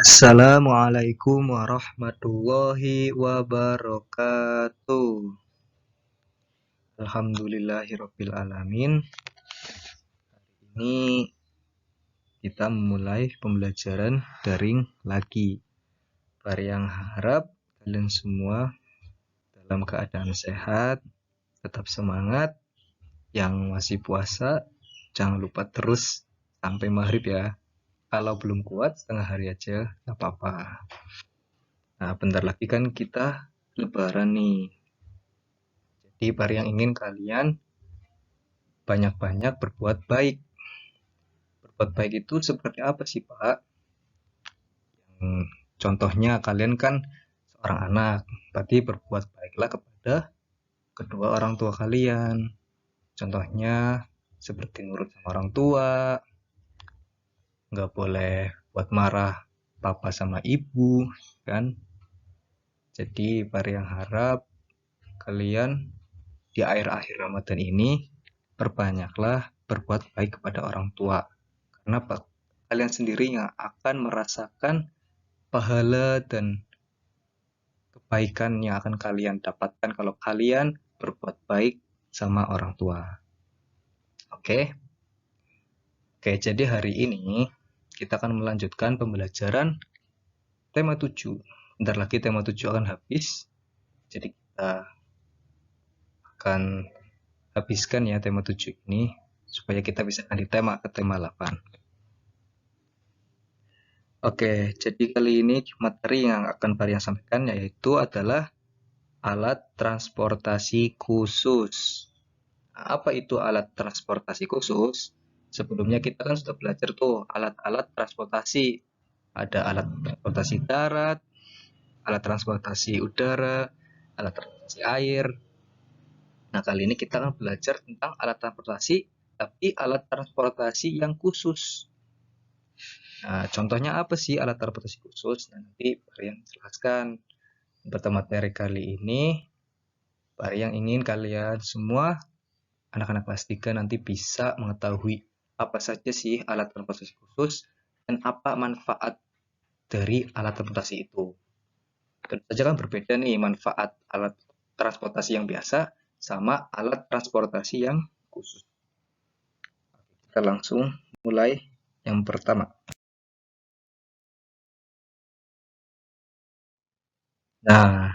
Assalamualaikum warahmatullahi wabarakatuh. Alhamdulillahirabbil alamin. Ini kita memulai pembelajaran daring lagi. Yang harap kalian semua dalam keadaan sehat, tetap semangat. Yang masih puasa, jangan lupa terus sampai maghrib ya. Kalau belum kuat, setengah hari aja, nggak apa-apa. Nah, bentar lagi kan kita lebaran nih. Jadi, yang ingin kalian banyak-banyak berbuat baik. Berbuat baik itu seperti apa sih, Pak? Contohnya kalian kan seorang anak, berarti berbuat baiklah kepada kedua orang tua kalian. Contohnya seperti nurut sama orang tua, nggak boleh buat marah papa sama ibu, kan? Jadi yang harap kalian di akhir-akhir Ramadan ini perbanyaklah berbuat baik kepada orang tua. Karena kalian sendiri yang akan merasakan pahala dan kebaikan yang akan kalian dapatkan kalau kalian berbuat baik sama orang tua. Oke, jadi hari ini kita akan melanjutkan pembelajaran tema 7. Bentar lagi tema 7 akan habis. Jadi kita akan habiskan ya tema 7 ini supaya kita bisa ganti tema ke tema 8. Oke, jadi kali ini materi yang akan Parian sampaikan yaitu adalah alat transportasi khusus. Nah, apa itu alat transportasi khusus? Sebelumnya kita kan sudah belajar tuh alat-alat transportasi. Ada alat transportasi darat, alat transportasi udara, alat transportasi air. Nah, kali ini kita akan belajar tentang alat transportasi, tapi alat transportasi yang khusus. Nah, contohnya apa sih alat transportasi khusus? Nah, nanti Parian jelaskan. Pada materi kali ini, Parian ingin kalian semua anak-anak kelas 3 nanti bisa mengetahui apa saja sih alat transportasi khusus dan apa manfaat dari alat transportasi itu. Tentu saja kan berbeda nih manfaat alat transportasi yang biasa sama alat transportasi yang khusus. Kita langsung mulai yang pertama. Nah,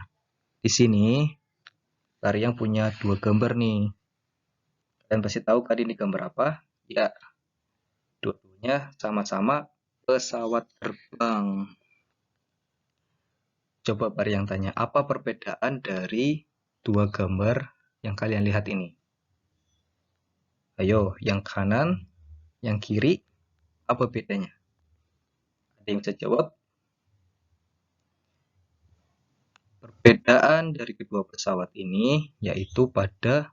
di sini Parian punya dua gambar nih. Kalian pasti tahu kan ini gambar apa? Ya, dua-duanya sama-sama pesawat terbang. Coba yang tanya, apa perbedaan dari dua gambar yang kalian lihat ini? Ayo, yang kanan, yang kiri, apa bedanya? Ada yang bisa jawab? Perbedaan dari kedua pesawat ini yaitu pada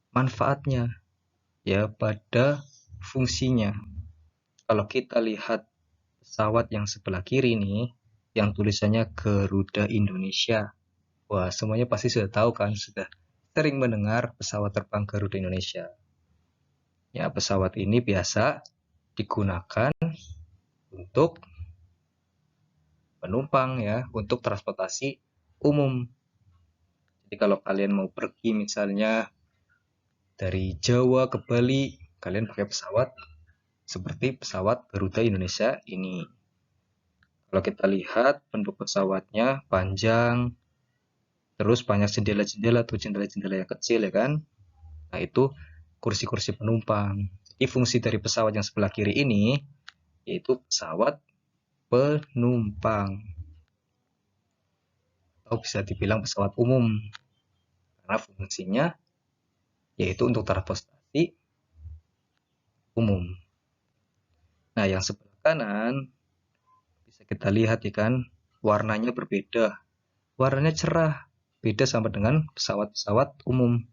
manfaatnya, ya, pada fungsinya. Kalau kita lihat pesawat yang sebelah kiri nih, yang tulisannya Garuda Indonesia. Wah, semuanya pasti sudah tahu kan, sudah sering mendengar pesawat terbang Garuda Indonesia. Ya, pesawat ini biasa digunakan untuk penumpang ya, untuk transportasi umum. Jadi kalau kalian mau pergi misalnya dari Jawa ke Bali, kalian pakai pesawat seperti pesawat Garuda Indonesia ini. Kalau kita lihat bentuk pesawatnya panjang, terus banyak jendela-jendela tuh, jendela-jendela yang kecil ya kan. Nah, itu kursi-kursi penumpang. Jadi fungsi dari pesawat yang sebelah kiri ini yaitu pesawat penumpang. Atau bisa dibilang pesawat umum. Karena fungsinya yaitu untuk transportasi umum. Nah, yang sebelah kanan bisa kita lihat ya kan, warnanya berbeda. Warnanya cerah, beda sama dengan pesawat-pesawat umum.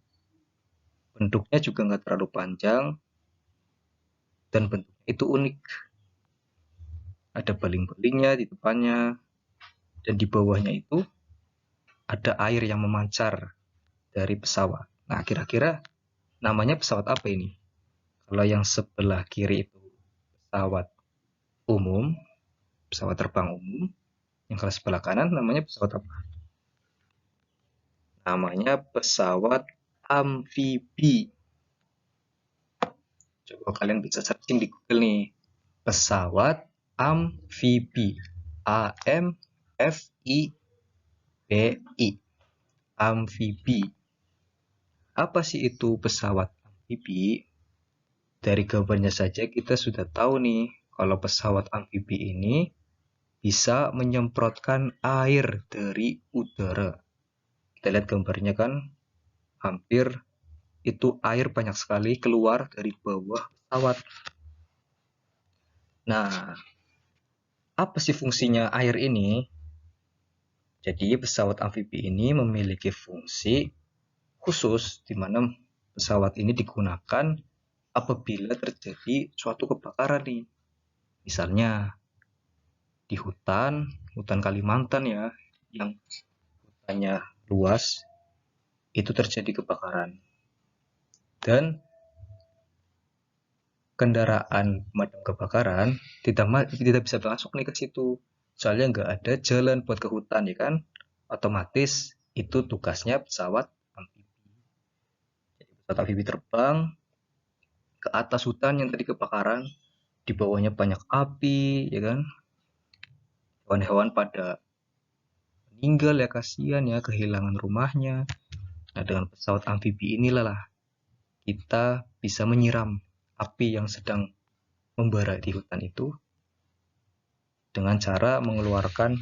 Bentuknya juga nggak terlalu panjang, dan bentuknya itu unik. Ada baling-balingnya di depannya, dan di bawahnya itu ada air yang memancar dari pesawat. Nah, kira-kira namanya pesawat apa ini? Kalau yang sebelah kiri itu pesawat umum, pesawat terbang umum. Yang kelas sebelah kanan namanya pesawat apa? Namanya pesawat amfibi. Coba kalian bisa searching di Google nih. Pesawat amfibi. A-M-F-I-B-I. Amfibi. Apa sih itu pesawat amfibi? Dari gambarnya saja kita sudah tahu nih, kalau pesawat amfibi ini bisa menyemprotkan air dari udara. Kita lihat gambarnya kan, hampir itu air banyak sekali keluar dari bawah pesawat. Nah, apa sih fungsinya air ini? Jadi pesawat amfibi ini memiliki fungsi khusus di mana pesawat ini digunakan apabila terjadi suatu kebakaran nih. Misalnya di hutan Kalimantan ya, yang hutannya luas, itu terjadi kebakaran. Dan kendaraan pemadam kebakaran tidak bisa masuk nih ke situ. Soalnya nggak ada jalan buat ke hutan ya kan. Otomatis itu tugasnya pesawat amfibi. Jadi pesawat amfibi terbang ke atas hutan yang tadi kebakaran, di bawahnya banyak api ya kan. Hewan-hewan pada meninggal ya, kasihan ya, kehilangan rumahnya. Nah, dengan pesawat amfibi inilah kita bisa menyiram api yang sedang membara di hutan itu dengan cara mengeluarkan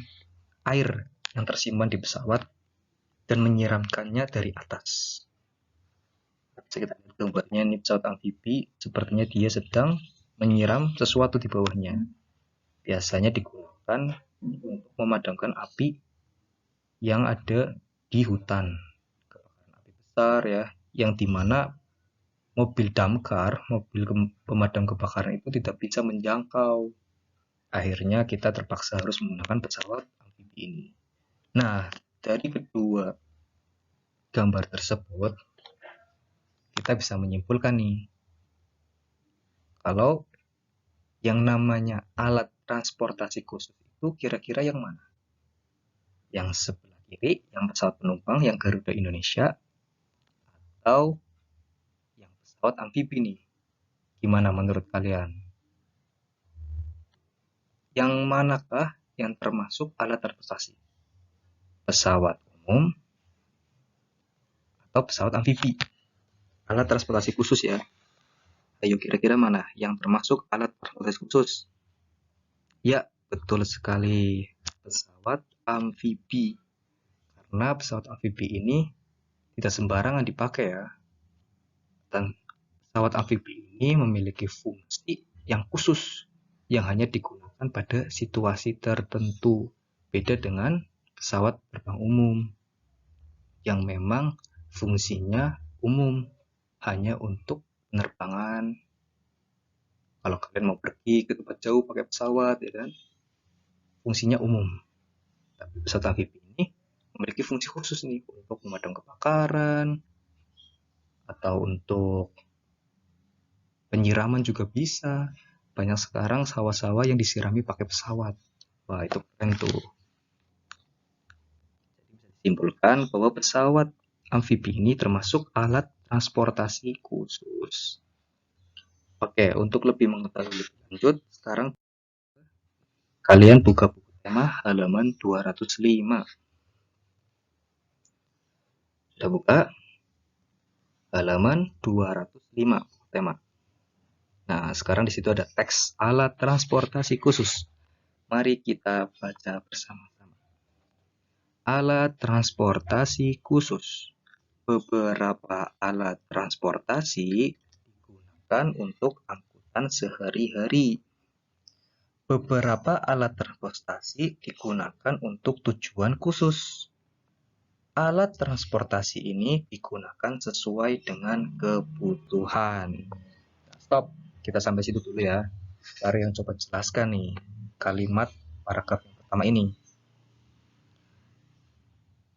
air yang tersimpan di pesawat dan menyiramkannya dari atas. Bisa kita lihat gambarnya, ini pesawat amfibi, sepertinya dia sedang menyiram sesuatu di bawahnya. Biasanya digunakan untuk memadamkan api yang ada di hutan. Kebakaran api besar ya, yang dimana mobil damkar, mobil pemadam kebakaran itu tidak bisa menjangkau. Akhirnya kita terpaksa harus menggunakan pesawat amfibi ini. Nah, dari kedua gambar tersebut, kita bisa menyimpulkan nih, kalau yang namanya alat transportasi khusus itu kira-kira yang mana? Yang sebelah kiri, yang pesawat penumpang, yang Garuda Indonesia, atau yang pesawat amfibi nih? Gimana menurut kalian? Yang manakah yang termasuk alat transportasi? Pesawat umum atau pesawat amfibi? Alat transportasi khusus ya. Ayo kira-kira mana yang termasuk alat transportasi khusus? Ya, betul sekali. Pesawat amfibi. Karena pesawat amfibi ini tidak sembarangan dipakai ya. Dan pesawat amfibi ini memiliki fungsi yang khusus yang hanya digunakan pada situasi tertentu. Beda dengan pesawat terbang umum yang memang fungsinya umum, hanya untuk penerbangan. Kalau kalian mau pergi ke tempat jauh pakai pesawat ya kan, fungsinya umum. Tapi pesawat amfibi ini memiliki fungsi khusus nih untuk pemadam kebakaran atau untuk penyiraman juga bisa. Banyak sekarang sawah-sawah yang disirami pakai pesawat. Wah, itu keren tuh. Jadi bisa disimpulkan bahwa pesawat amfibi ini termasuk alat transportasi khusus. Oke, untuk lebih mengetahui lebih lanjut, sekarang kalian buka buku tema halaman 205. Sudah buka? Halaman 205 buku tema. Nah, sekarang di situ ada teks alat transportasi khusus. Mari kita baca bersama-sama. Alat transportasi khusus. Beberapa alat transportasi digunakan untuk angkutan sehari-hari. Beberapa alat transportasi digunakan untuk tujuan khusus. Alat transportasi ini digunakan sesuai dengan kebutuhan. Stop, kita sampai situ dulu ya. Cari yang coba jelaskan nih kalimat paragraf yang pertama ini.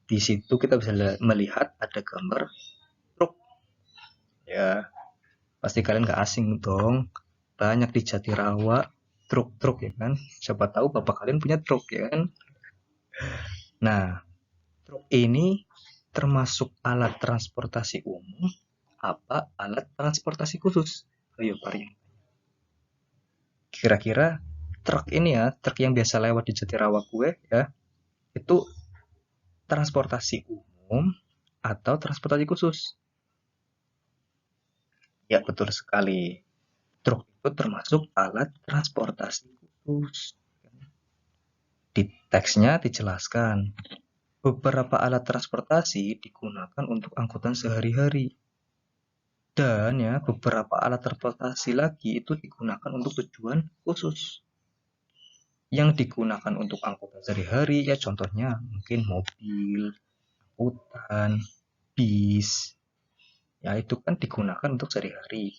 Di situ kita bisa melihat ada gambar truk. Ya, pasti kalian gak asing dong. Banyak di Jatirawa truk ya kan. Siapa tahu bapak kalian punya truk ya kan. Nah, truk ini termasuk alat transportasi umum apa alat transportasi khusus? Ayo, Pari. Kira-kira truk ini ya, truk yang biasa lewat di Jatirawak gue ya, itu transportasi umum atau transportasi khusus? Ya, betul sekali. Truk itu termasuk alat transportasi khusus. Di teksnya dijelaskan, beberapa alat transportasi digunakan untuk angkutan sehari-hari. Dan ya, beberapa alat transportasi lagi itu digunakan untuk tujuan khusus. Yang digunakan untuk angkutan sehari-hari ya contohnya mungkin mobil, angkutan, bis. Ya itu kan digunakan untuk sehari-hari.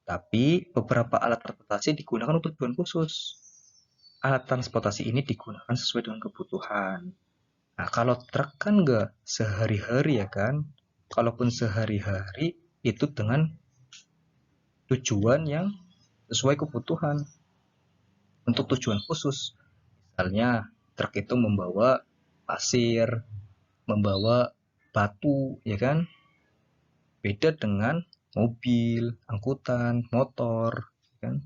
Tapi beberapa alat transportasi digunakan untuk tujuan khusus. Alat transportasi ini digunakan sesuai dengan kebutuhan. Nah, kalau truk kan nggak sehari-hari ya kan. Kalaupun sehari-hari itu dengan tujuan yang sesuai kebutuhan untuk tujuan khusus. Misalnya truk itu membawa pasir, membawa batu, ya kan? Beda dengan mobil, angkutan, motor, kan?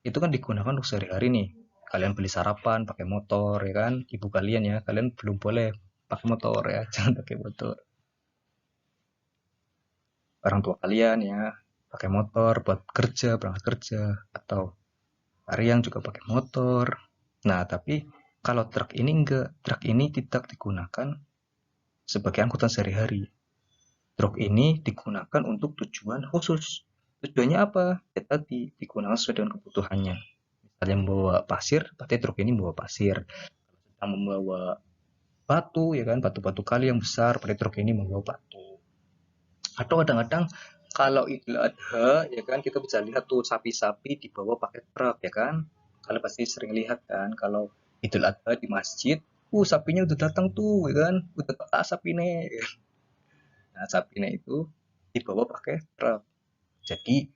Itu kan digunakan untuk sehari-hari nih. Kalian beli sarapan pakai motor, ya kan? Ibu kalian ya, kalian belum boleh pakai motor ya, jangan pakai motor. Orang tua kalian ya, pakai motor buat kerja, berangkat kerja, atau kalian juga pakai motor. Nah, tapi kalau truk ini enggak, truk ini tidak digunakan sebagai angkutan sehari-hari. Truk ini digunakan untuk tujuan khusus. Tujuannya apa? Ya tadi, digunakan sesuai dengan kebutuhannya. Misalnya membawa pasir, berarti truk ini membawa pasir. Sedang membawa batu, ya kan, batu-batu kali yang besar, berarti truk ini membawa batu. Atau kadang-kadang kalau Idul Adha, ya kan, kita bisa lihat tuh sapi-sapi dibawa pakai truk, ya kan. Kalian pasti sering lihat kan, kalau Idul Adha di masjid, sapinya udah datang tuh, ya kan, udah teka sapinya. Nah, sapinya itu dibawa pakai truk. Jadi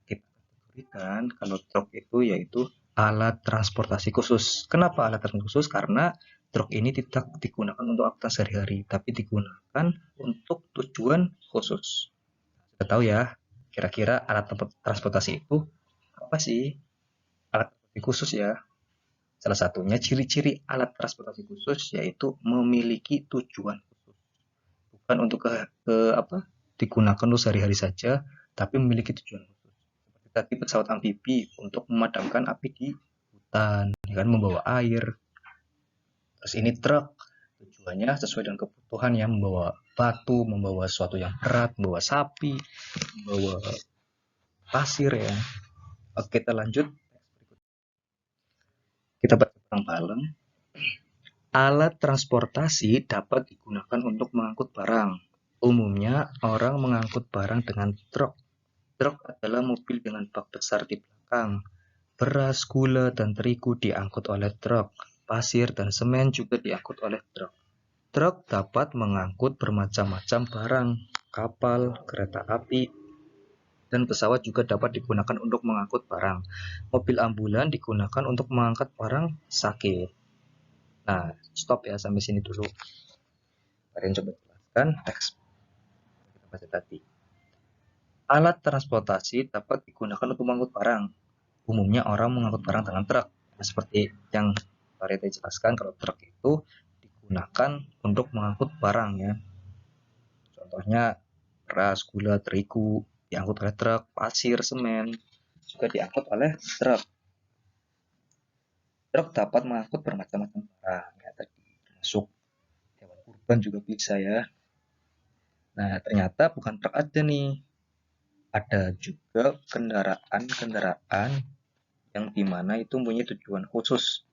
kita kategorikan kalau truk itu yaitu alat transportasi khusus. Kenapa alat transportasi khusus? Karena truk ini tidak digunakan untuk aktivitas sehari-hari, tapi digunakan untuk tujuan khusus. Kita tahu ya, kira-kira alat transportasi itu apa sih? Alat transportasi khusus ya. Salah satunya ciri-ciri alat transportasi khusus yaitu memiliki tujuan khusus. Bukan untuk ke apa? Digunakan untuk sehari-hari saja, tapi memiliki tujuan khusus. Seperti tadi pesawat amfibi untuk memadamkan api di hutan, ya kan, membawa air. Terus ini truk, tujuannya sesuai dengan kebutuhan yang membawa batu, membawa sesuatu yang berat, membawa sapi, membawa pasir ya. Oke, kita lanjut. Kita baca bareng-bareng. Alat transportasi dapat digunakan untuk mengangkut barang. Umumnya orang mengangkut barang dengan truk. Truk adalah mobil dengan bak besar di belakang. Beras, gula, dan terigu diangkut oleh truk. Pasir dan semen juga diangkut oleh truk. Truk dapat mengangkut bermacam-macam barang. Kapal, kereta api, dan pesawat juga dapat digunakan untuk mengangkut barang. Mobil ambulan digunakan untuk mengangkat barang sakit. Nah, stop ya sampai sini dulu. Kalian coba jelaskan teks kita baca tadi. Alat transportasi dapat digunakan untuk mengangkut barang. Umumnya orang mengangkut barang dengan truk. Nah, seperti yang Parete jelaskan, kalau truk itu digunakan untuk mengangkut barang ya. Contohnya beras, gula, terigu diangkut oleh truk, pasir, semen juga diangkut oleh truk. Truk dapat mengangkut bermacam-macam barang ya tadi, termasuk hewan kurban juga bisa ya. Nah, ternyata bukan truk aja nih. Ada juga kendaraan-kendaraan yang dimana itu mempunyai tujuan khusus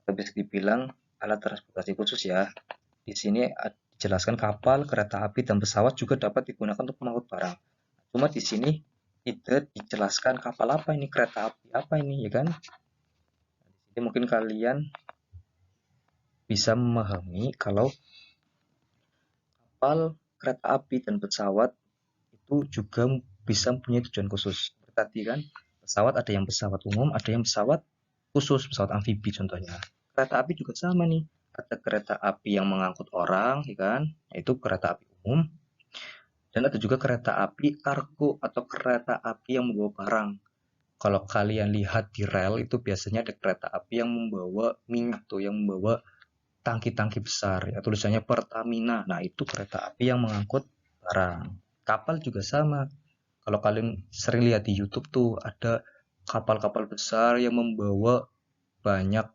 atau bisa dibilang alat transportasi khusus ya. Di sini dijelaskan kapal, kereta api, dan pesawat juga dapat digunakan untuk mengangkut barang. Cuma di sini tidak dijelaskan kapal apa ini, kereta api apa ini, ya kan? Jadi mungkin kalian bisa memahami kalau kapal, kereta api, dan pesawat itu juga bisa mempunyai tujuan khusus. Seperti tadi kan, Pesawat ada yang pesawat umum, ada yang pesawat khusus, pesawat amfibi contohnya. Kereta api juga sama nih. Ada kereta api yang mengangkut orang, ya kan? Yaitu kereta api umum. Dan ada juga kereta api kargo atau kereta api yang membawa barang. Kalau kalian lihat di rel itu biasanya ada kereta api yang membawa minyak tuh, yang membawa tangki-tangki besar, ya tulisannya Pertamina. Nah, itu kereta api yang mengangkut barang. Kapal juga sama. Kalau kalian sering lihat di YouTube tuh ada kapal-kapal besar yang membawa banyak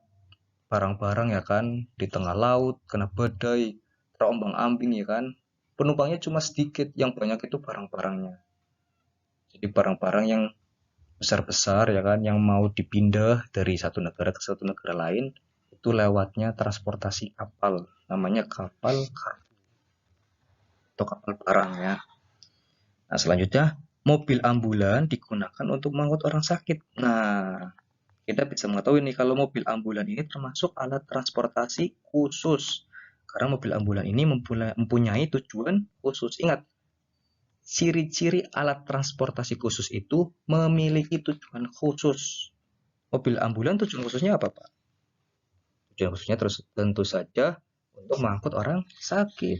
barang-barang ya kan di tengah laut, kena badai, terombang-ambing ya kan. Penumpangnya cuma sedikit, yang banyak itu barang-barangnya. Jadi barang-barang yang besar-besar ya kan yang mau dipindah dari satu negara ke satu negara lain itu lewatnya transportasi kapal, namanya kapal kargo atau kapal barang ya. Nah, selanjutnya mobil ambulan digunakan untuk mengangkut orang sakit. Nah, kita bisa mengetahui nih kalau mobil ambulan ini termasuk alat transportasi khusus. Karena mobil ambulan ini mempunyai tujuan khusus. Ingat, ciri-ciri alat transportasi khusus itu memiliki tujuan khusus. Mobil ambulan tujuan khususnya apa, Pak? Tujuan khususnya terus tentu saja untuk mengangkut orang sakit.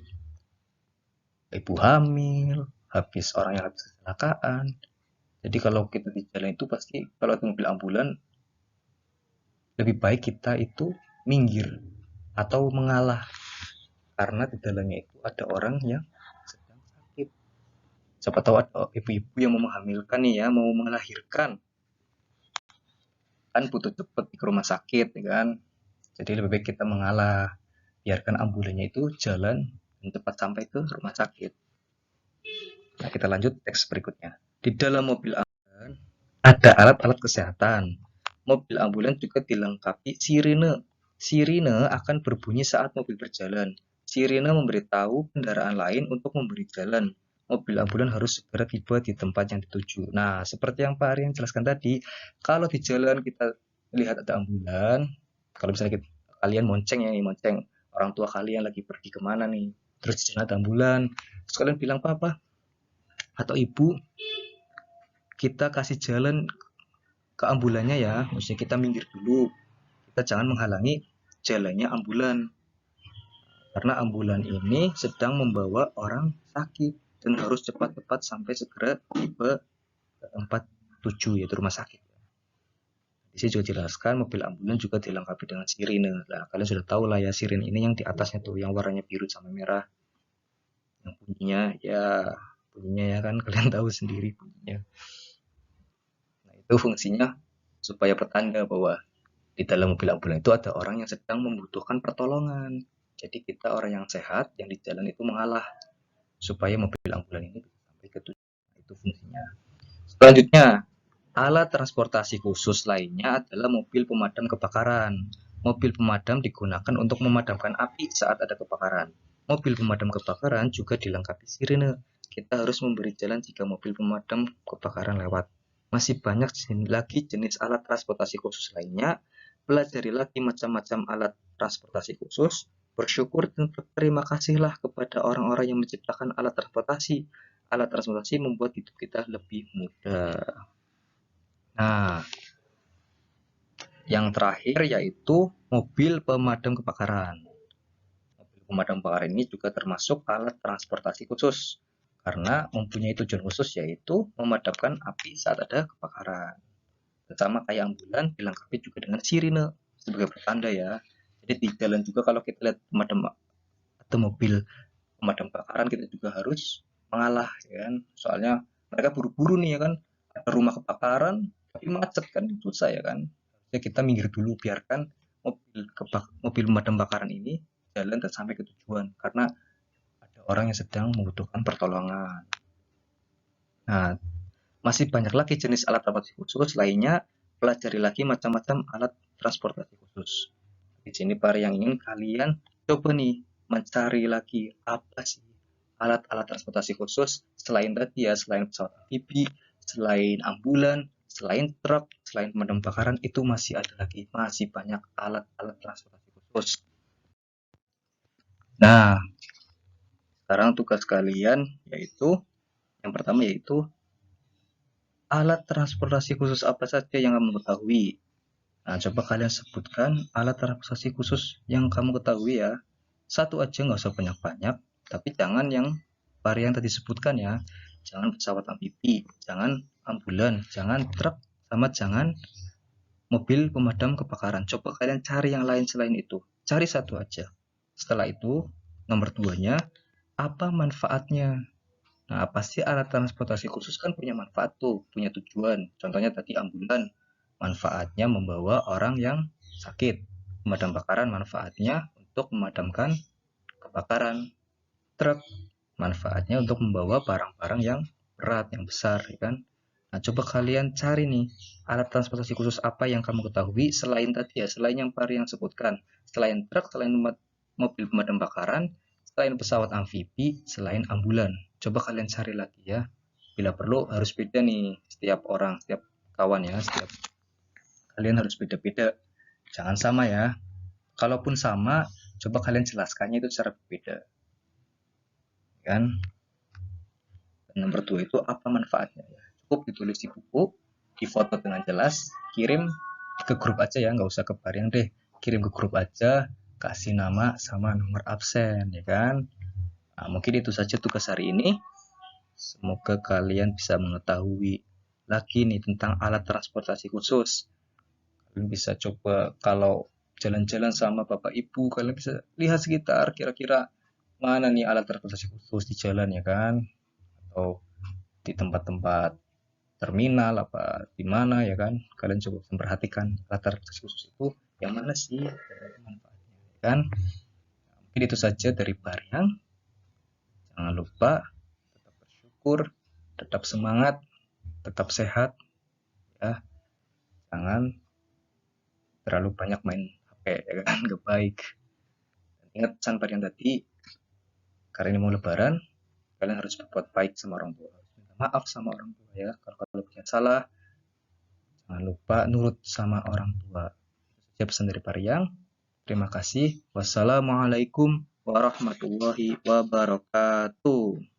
Ibu hamil, habis orang yang habis kecelakaan. Jadi kalau kita di jalan itu pasti kalau ada mobil ambulan lebih baik kita itu minggir atau mengalah karena di dalamnya itu ada orang yang sedang sakit. Siapa tahu ada ibu-ibu yang mau menghamilkan nih ya, mau melahirkan, kan butuh cepat ke rumah sakit ya kan. Jadi lebih baik kita mengalah, biarkan ambulannya itu jalan dan cepat sampai ke rumah sakit. Nah, kita lanjut teks berikutnya. Di dalam mobil ambulan ada alat-alat kesehatan. Mobil ambulan juga dilengkapi sirine. Sirine akan berbunyi saat mobil berjalan. Sirine memberitahu kendaraan lain untuk memberi jalan. Mobil ambulan harus segera tiba di tempat yang dituju. Nah, seperti yang Pak Aryan jelaskan tadi, kalau di jalan kita lihat ada ambulan, kalau misalnya kalian monceng ya, monceng orang tua kalian lagi pergi kemana nih, terus di jalan ada ambulan, terus kalian bilang papa atau ibu, kita kasih jalan ke ambulannya ya, maksudnya kita minggir dulu, kita jangan menghalangi jalannya ambulan, karena ambulan ini sedang membawa orang sakit dan harus cepat-cepat sampai segera tiba ke tempat tuju, yaitu rumah sakit. Di sini juga jelaskan mobil ambulan juga dilengkapi dengan sirine. Nah, kalian sudah tahu lah ya sirine ini yang di atasnya tuh yang warnanya biru sama merah, yang bunyinya ya kan kalian tahu sendiri bunyinya. Nah, itu fungsinya supaya pertanda bahwa di dalam mobil ambulan itu ada orang yang sedang membutuhkan pertolongan. Jadi kita orang yang sehat yang di jalan itu mengalah supaya mobil ambulan ini bisa sampai ke tujuan. Nah, itu fungsinya. Selanjutnya, alat transportasi khusus lainnya adalah mobil pemadam kebakaran. Mobil pemadam digunakan untuk memadamkan api saat ada kebakaran. Mobil pemadam kebakaran juga dilengkapi sirine. Kita harus memberi jalan jika mobil pemadam kebakaran lewat. Masih banyak lagi jenis alat transportasi khusus lainnya. Pelajari lagi macam-macam alat transportasi khusus. Bersyukur dan berterima kasihlah kepada orang-orang yang menciptakan alat transportasi. Alat transportasi membuat hidup kita lebih mudah. Nah, yang terakhir yaitu mobil pemadam kebakaran. Mobil pemadam kebakaran ini juga termasuk alat transportasi khusus karena mempunyai tujuan khusus yaitu memadamkan api saat ada kebakaran. Sama kayak ambulan dilengkapi juga dengan sirine sebagai pertanda ya. Jadi di jalan juga kalau kita lihat pemadam atau mobil pemadam kebakaran kita juga harus mengalah ya kan. Soalnya mereka buru-buru nih ya kan. Ada rumah kebakaran tapi macet kan susah ya kan. Ya kita minggir dulu biarkan mobil pemadam kebakaran ini jalan dan sampai ke tujuan karena ada orang yang sedang membutuhkan pertolongan. Nah, masih banyak lagi jenis alat transportasi khusus lainnya, pelajari lagi macam-macam alat transportasi khusus. Di sini para yang ingin kalian coba nih mencari lagi apa sih alat-alat transportasi khusus selain tadi ya, selain pesawat amfibi, selain ambulan, selain truk, selain pemadam kebakaran itu masih ada lagi, masih banyak alat-alat transportasi khusus. Nah, sekarang tugas kalian yaitu yang pertama yaitu alat transportasi khusus apa saja yang kamu ketahui? Nah, coba kalian sebutkan alat transportasi khusus yang kamu ketahui ya. Satu aja, nggak usah banyak-banyak, tapi jangan yang varian tadi sebutkan ya. Jangan pesawat amfibi, jangan ambulan, jangan truk, sama jangan mobil pemadam kebakaran. Coba kalian cari yang lain selain itu. Cari satu aja. Setelah itu, nomor duanya, apa manfaatnya? Nah, pasti alat transportasi khusus kan punya manfaat tuh, punya tujuan. Contohnya tadi ambulan, manfaatnya membawa orang yang sakit. Pemadam kebakaran manfaatnya untuk memadamkan kebakaran. Truk manfaatnya untuk membawa barang-barang yang berat, yang besar, ya kan? Nah, coba kalian cari nih, alat transportasi khusus apa yang kamu ketahui selain tadi ya, selain yang Pari yang sebutkan. Selain truk, selain mobil pemadam kebakaran, selain pesawat amfibi, selain ambulan. Coba kalian cari lagi ya. Bila perlu harus beda nih, setiap orang, setiap kawan ya, setiap kalian harus beda-beda. Jangan sama ya. Kalaupun sama, coba kalian jelaskannya itu secara berbeda. Kan? Nomor 2 itu apa manfaatnya ya. Cukup ditulis di buku, difoto dengan jelas, kirim ke grup aja ya, nggak usah ke Pariang deh, kirim ke grup aja, kasih nama sama nomor absen ya kan. Nah, mungkin itu saja tugas hari ini. Semoga kalian bisa mengetahui lagi nih tentang alat transportasi khusus. Kalian bisa coba kalau jalan-jalan sama bapak ibu, kalian bisa lihat sekitar kira-kira mana nih alat transportasi khusus di jalan ya kan, atau di tempat-tempat terminal apa di mana ya kan, kalian coba memperhatikan latar khusus itu yang mana sih manfaatnya ya kan. Mungkin itu saja dari Pariang. Jangan lupa tetap bersyukur, tetap semangat, tetap sehat ya, jangan terlalu banyak main HP ya kan, gak baik. Dan ingat pesan Pariang tadi, karena ini mau lebaran, kalian harus berbuat baik sama orang tua, minta maaf sama orang tua ya, kalau punya salah jangan lupa nurut sama orang tua. Itu saja pesan dari Pariang. Terima kasih. Wassalamualaikum warahmatullahi wabarakatuh.